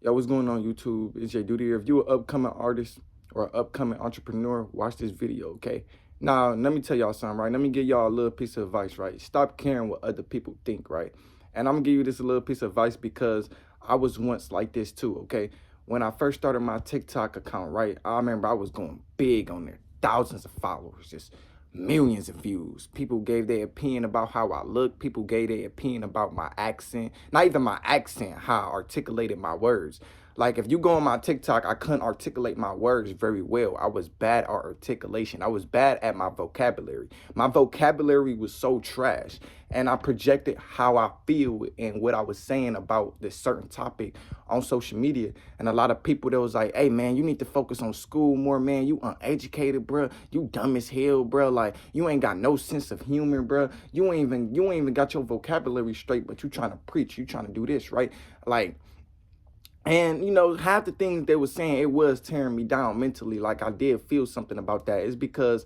Yo, what's going on YouTube? It's Jayyduty. If you're an upcoming artist or an upcoming entrepreneur, watch this video, okay? Now, let me tell y'all something, right? Let me give y'all a little piece of advice, right? Stop caring what other people think, right? And I'm gonna give you this a little piece of advice because I was once like this too, okay? When I first started my TikTok account, right? I remember I was going big on there, thousands of followers, just millions of views. People gave their opinion about how I look. People gave their opinion about my accent. Not even my accent, how I articulated my words. Like if you go on my TikTok, I couldn't articulate my words very well. I was bad at articulation. I was bad at my vocabulary. My vocabulary was so trash. And I projected how I feel and what I was saying about this certain topic on social media. And a lot of people that was like, hey man, you need to focus on school more, man. You uneducated, bro. You dumb as hell, bro. Like you ain't got no sense of humor, bro. You ain't even got your vocabulary straight, but you trying to preach, you trying to do this, right? Like, and you know, half the things they were saying, it was tearing me down mentally. Like I did feel something about that. It's because,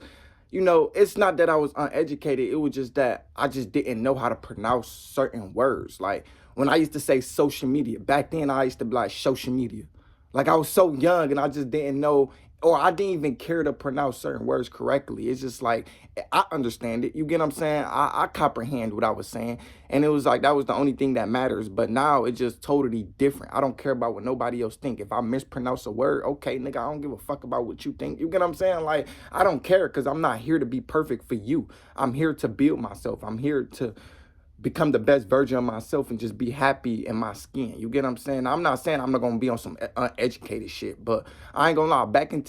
you know, it's not that I was uneducated. It was just that I just didn't know how to pronounce certain words. Like when I used to say social media, back then I used to be like social media. Like I was so young and I just didn't know, or I didn't even care to pronounce certain words correctly. It's just like, I understand it. You get what I'm saying? I comprehend what I was saying. And it was like, that was the only thing that matters. But now it's just totally different. I don't care about what nobody else think. If I mispronounce a word, okay, nigga, I don't give a fuck about what you think. You get what I'm saying? Like, I don't care because I'm not here to be perfect for you. I'm here to build myself. I'm here to become the best version of myself and just be happy in my skin. You get what I'm saying? I'm not saying I'm not gonna be on some uneducated shit, but I ain't gonna lie. Back in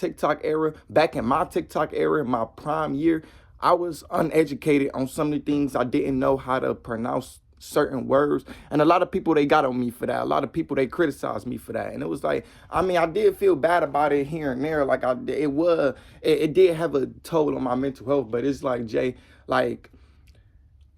my TikTok era, in my prime year, I was uneducated on some of the things. I didn't know how to pronounce certain words, and a lot of people, they got on me for that. A lot of people, they criticized me for that, and it was like, I mean, I did feel bad about it here and there. Like it did have a toll on my mental health, but it's like, Jay, like,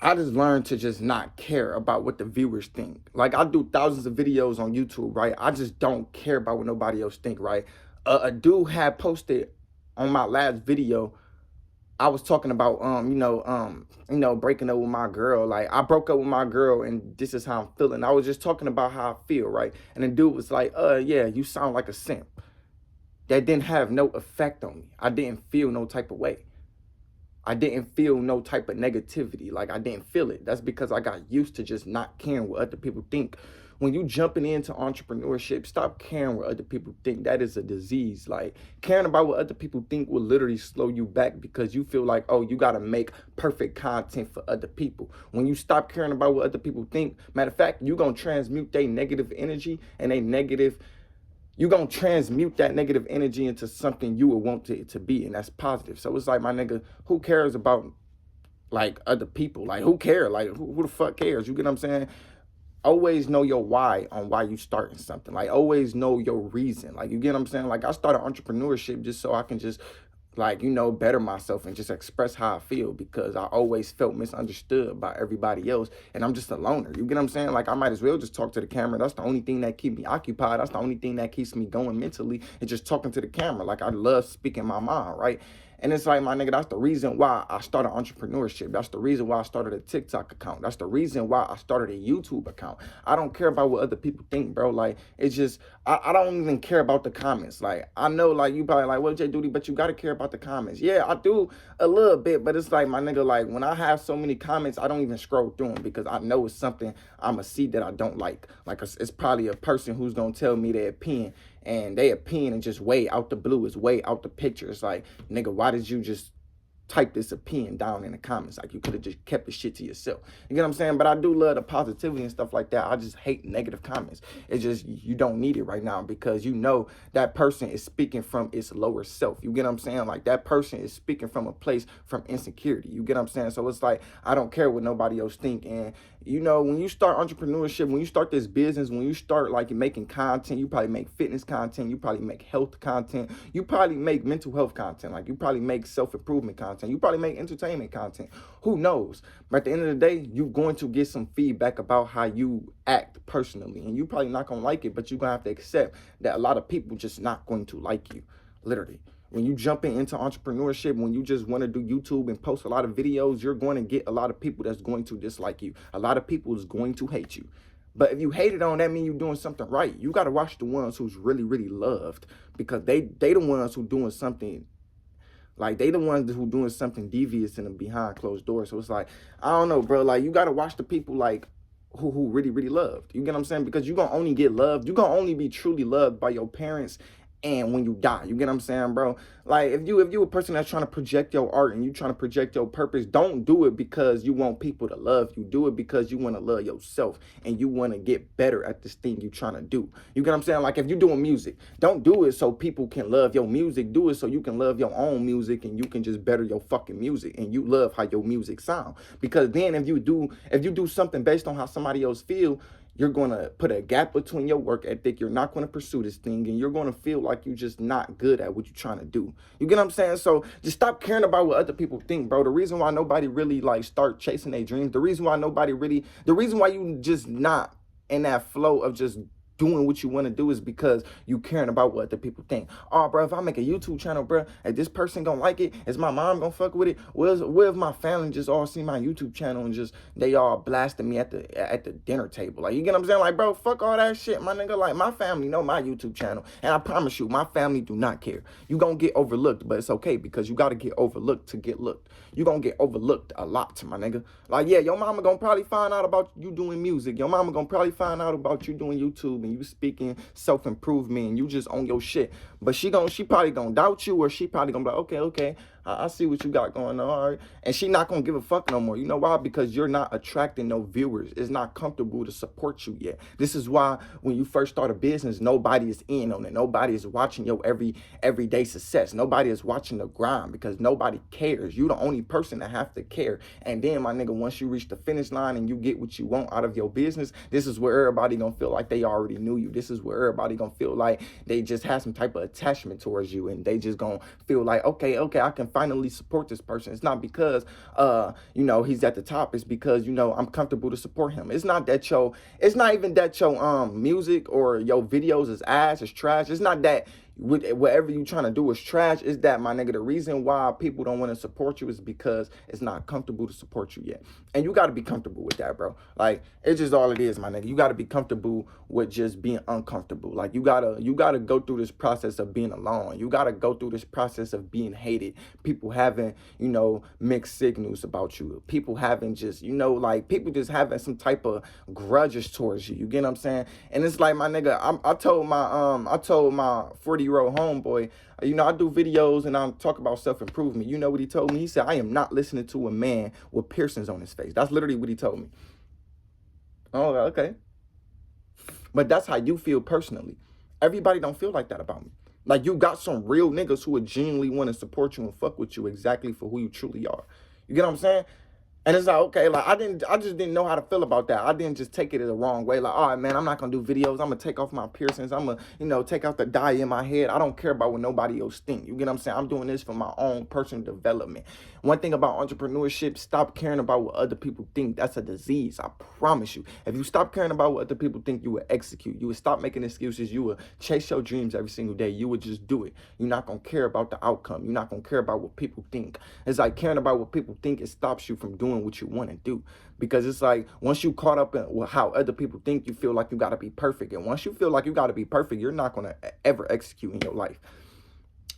I just learned to just not care about what the viewers think. Like I do thousands of videos on YouTube, right? I just don't care about what nobody else think, right? A dude had posted on my last video. I was talking about breaking up with my girl. Like I broke up with my girl and this is how I'm feeling. I was just talking about how I feel, right? And the dude was like, yeah, you sound like a simp. That didn't have no effect on me. I didn't feel no type of way. I didn't feel no type of negativity. Like I didn't feel it. That's because I got used to just not caring what other people think. When you jumping into entrepreneurship, stop caring what other people think. That is a disease. Like caring about what other people think will literally slow you back because you feel like, oh, you got to make perfect content for other people. When you stop caring about what other people think, matter of fact, you're going to transmute their negative energy and you're going to transmute that negative energy into something you would want it to be, and that's positive. So it's like, my nigga, who cares about, like, other people? Like, who cares? Like, who the fuck cares? You get what I'm saying? Always know your why on why you starting something. Like, always know your reason. Like, you get what I'm saying? Like, I started entrepreneurship just so I can just, like, you know, better myself and just express how I feel because I always felt misunderstood by everybody else. And I'm just a loner. You get what I'm saying? Like, I might as well just talk to the camera. That's the only thing that keeps me occupied. That's the only thing that keeps me going mentally, is just talking to the camera. Like, I love speaking my mind, right? And it's like, my nigga, that's the reason why I started entrepreneurship. That's the reason why I started a TikTok account. That's the reason why I started a YouTube account. I don't care about what other people think, bro. Like, it's just, I don't even care about the comments. Like, I know, like, you probably like, well, Jayyduty, but you got to care about the comments. Yeah, I do a little bit, but it's like, my nigga, like, when I have so many comments, I don't even scroll through them because I know it's something I'm going to see that I don't like. Like, it's probably a person who's going to tell me their opinion, and they opinion and just way out the blue, is way out the picture. It's like, nigga, why did you just type this opinion down in the comments? Like, you could have just kept the shit to yourself. You get what I'm saying? But I do love the positivity and stuff like that. I just hate negative comments. It's just, you don't need it right now because you know that person is speaking from its lower self. You get what I'm saying? Like, that person is speaking from a place from insecurity. You get what I'm saying? So it's like, I don't care what nobody else think. And you know, when you start entrepreneurship, when you start this business, when you start like making content, you probably make fitness content, you probably make health content, you probably make mental health content, like you probably make self-improvement content, you probably make entertainment content. Who knows? But at the end of the day, you're going to get some feedback about how you act personally, and you probably not gonna like it, but you're gonna have to accept that a lot of people just not going to like you, literally. When you jumping into entrepreneurship, when you just want to do YouTube and post a lot of videos, you're going to get a lot of people that's going to dislike you. A lot of people is going to hate you. But if you hated on, that mean you doing something right. You gotta watch the ones who's really, really loved, because they the ones who doing something, like they the ones who doing something devious in the behind closed doors. So it's like, I don't know, bro. Like you gotta watch the people like who really, really loved. You get what I'm saying? Because you gonna only get loved. You gonna only be truly loved by your parents and when you die. You get what I'm saying, bro? Like if you a person that's trying to project your art and you trying to project your purpose, don't do it because you want people to love you. Do it because you want to love yourself and you want to get better at this thing you trying to do. You get what I'm saying? Like if you're doing music, don't do it so people can love your music. Do it so you can love your own music and you can just better your fucking music and you love how your music sound. Because then if you do something based on how somebody else feel, you're going to put a gap between your work ethic. You're not going to pursue this thing, and you're going to feel like you're just not good at what you're trying to do. You get what I'm saying? So just stop caring about what other people think, bro. The reason why nobody really like start chasing their dreams, the reason why you just not in that flow of just doing what you want to do is because you caring about what other people think. Oh, bro, if I make a YouTube channel, bro, is this person gonna like it? Is my mom gonna fuck with it? What if my family just all see my YouTube channel and just they all blasting me at the dinner table? Like, you get what I'm saying? Like, bro, fuck all that shit, my nigga. Like, my family know my YouTube channel, and I promise you, my family do not care. You gonna get overlooked, but it's okay because you gotta get overlooked to get looked. You gonna get overlooked a lot, my nigga. Like, yeah, your mama gonna probably find out about you doing music. Your mama gonna probably find out about you doing YouTube and you speaking self-improvement and you just on your shit. But she probably gonna doubt you, or she probably gonna be like, okay, I see what you got going on, all right. And she not gonna give a fuck no more. You know why? Because you're not attracting no viewers. It's not comfortable to support you yet. This is why when you first start a business, nobody is in on it. Nobody is watching your everyday success. Nobody is watching the grind because nobody cares. You the only person that have to care. And then, my nigga, once you reach the finish line and you get what you want out of your business, this is where everybody gonna feel like they already knew you. This is where everybody gonna feel like they just have some type of attachment towards you, and they just gonna feel like, okay, I can finally support this person. It's not because he's at the top. It's because I'm comfortable to support him. It's not even that your music or your videos is ass, is trash. It's not that whatever you trying to do is trash. Is that, my nigga, the reason why people don't want to support you is because it's not comfortable to support you yet. And you got to be comfortable with that, bro. Like, it's just all it is, my nigga. You got to be comfortable with just being uncomfortable. Like, you gotta go through this process of being alone. You gotta go through this process of being hated. People having mixed signals about you. People having just people just having some type of grudges towards you. You get what I'm saying? And it's like, my nigga, I told my 40-year-old homeboy, I do videos and I talk about self-improvement. You know what he told me? He said, I am not listening to a man with piercings on his face. That's literally what he told me. Oh, okay. But that's how you feel personally. Everybody don't feel like that about me. Like, you got some real niggas who would genuinely want to support you and fuck with you exactly for who you truly are. You get what I'm saying? And it's like, okay, like I just didn't know how to feel about that. I didn't just take it the wrong way. Like, all right, man, I'm not gonna do videos. I'm gonna take off my piercings. I'm gonna, take out the dye in my head. I don't care about what nobody else think. You get what I'm saying? I'm doing this for my own personal development. One thing about entrepreneurship, stop caring about what other people think. That's a disease, I promise you. If you stop caring about what other people think, you will execute. You would stop making excuses. You will chase your dreams every single day. You would just do it. You're not gonna care about the outcome. You're not gonna care about what people think. It's like caring about what people think, it stops you from doing what you want to do. Because it's like, once you caught up in how other people think, you feel like you got to be perfect. And once you feel like you got to be perfect, you're not going to ever execute in your life.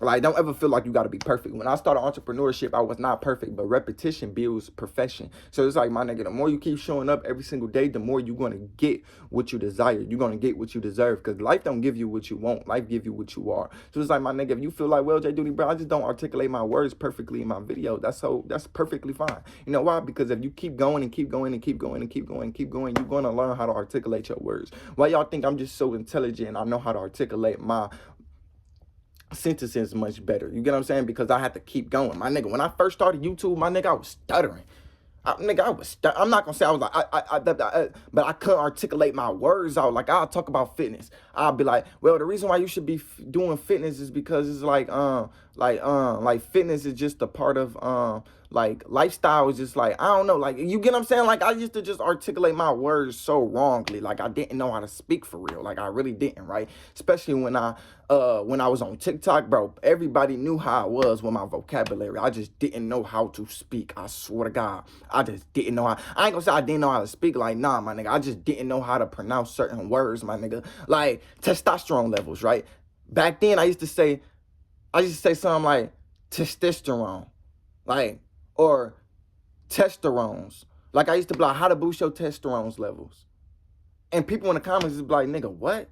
Like, don't ever feel like you got to be perfect. When I started entrepreneurship, I was not perfect, but repetition builds perfection. So it's like, my nigga, the more you keep showing up every single day, the more you're going to get what you desire. You're going to get what you deserve, because life don't give you what you want. Life give you what you are. So it's like, my nigga, if you feel like, well, Jayyduty, bro, I just don't articulate my words perfectly in my video, that's perfectly fine. You know why? Because if you keep going and keep going and keep going and keep going and keep going, you're going to learn how to articulate your words. Why y'all think I'm just so intelligent and I know how to articulate my sentences much better? You get what I'm saying? Because I had to keep going. My nigga, when I first started YouTube, my nigga, I was stuttering. I'm not gonna say I was like, but I couldn't articulate my words out. Like, I'll talk about fitness. I'll be like, well, the reason why you should be doing fitness is because it's like fitness is just a part of Like lifestyle is just like, I don't know, like, you get what I'm saying? Like I used to just articulate my words so wrongly. Like I didn't know how to speak for real. Like I really didn't, right? Especially when I was on TikTok, bro. Everybody knew how I was with my vocabulary. I just didn't know how to speak. I swear to God. I just didn't know how. I ain't gonna say I didn't know how to speak. Like, nah, my nigga. I just didn't know how to pronounce certain words, my nigga. Like testosterone levels, right? Back then I used to say something like testosterone. Like, or testosterones. Like I used to be like, how to boost your testosterone levels. And people in the comments is like, nigga, what?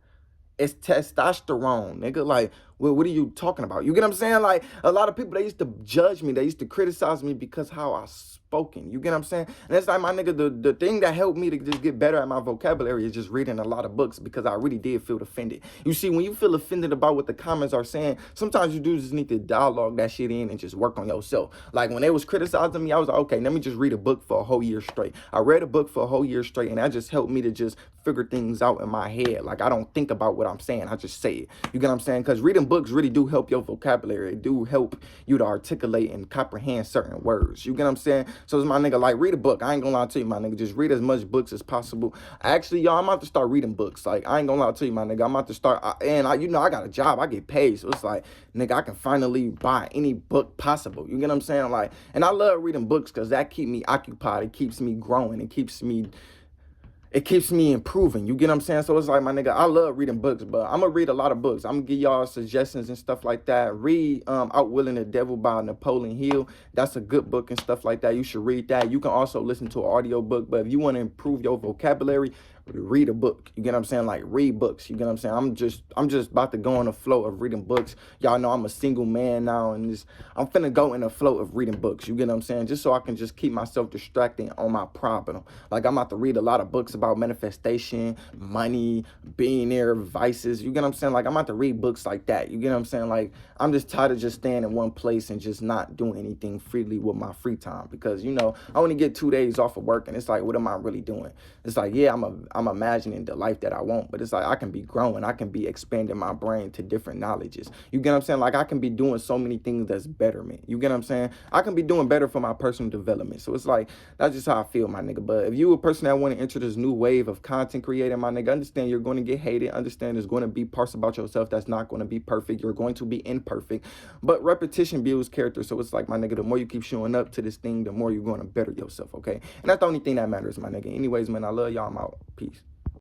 It's testosterone, nigga. Like, what are you talking about? You get what I'm saying? Like, a lot of people, they used to judge me. They used to criticize me because how I spoken. You get what I'm saying? And it's like, my nigga, the thing that helped me to just get better at my vocabulary is just reading a lot of books, because I really did feel offended. You see, when you feel offended about what the comments are saying, sometimes you do just need to dialogue that shit in and just work on yourself. Like, when they was criticizing me, I was like, okay, let me just read a book for a whole year straight. I read a book for a whole year straight, and that just helped me to just figure things out in my head. Like, I don't think about what I'm saying. I just say it. You get what I'm saying? Because reading books really do help your vocabulary. It do help you to articulate and comprehend certain words. You get what I'm saying? So it's my nigga, like, read a book. I ain't gonna lie to you, my nigga. Just read as much books as possible. Actually, y'all, I'm about to start reading books. Like, I ain't gonna lie to you, my nigga. I'm about to start, you know, I got a job. I get paid. So it's like, nigga, I can finally buy any book possible. You get what I'm saying? Like, and I love reading books because that keep me occupied. It keeps me growing. It keeps me improving. You get what I'm saying? So it's like, my nigga, I love reading books, but I'm gonna read a lot of books. I'm gonna give y'all suggestions and stuff like that. Read Outwilling the Devil by Napoleon Hill. That's a good book and stuff like that. You should read that. You can also listen to an audio book, but if you want to improve your vocabulary, read a book. You get what I'm saying? Like, read books. You get what I'm saying? I'm just about to go on the flow of reading books. Y'all know I'm a single man now, and I'm finna go in the flow of reading books. You get what I'm saying? Just so I can just keep myself distracted on my problem. Like, I'm about to read a lot of books about manifestation, money, billionaire vices. You get what I'm saying? Like, I'm about to read books like that. You get what I'm saying? Like, I'm just tired of just staying in one place and just not doing anything freely with my free time, because, you know, I only get 2 days off of work, and it's like, what am I really doing? It's like, yeah, I'm imagining the life that I want, but it's like, I can be growing. I can be expanding my brain to different knowledges. You get what I'm saying? Like, I can be doing so many things that's betterment. You get what I'm saying? I can be doing better for my personal development. So it's like, that's just how I feel, my nigga. But if you a person that want to enter this new wave of content creating, my nigga, understand you're going to get hated. Understand there's going to be parts about yourself that's not going to be perfect. You're going to be imperfect, but repetition builds character. So it's like, my nigga, the more you keep showing up to this thing, the more you're going to better yourself, okay? And that's the only thing that matters, my nigga. Anyways, man, I love y'all. I'm out. Peace.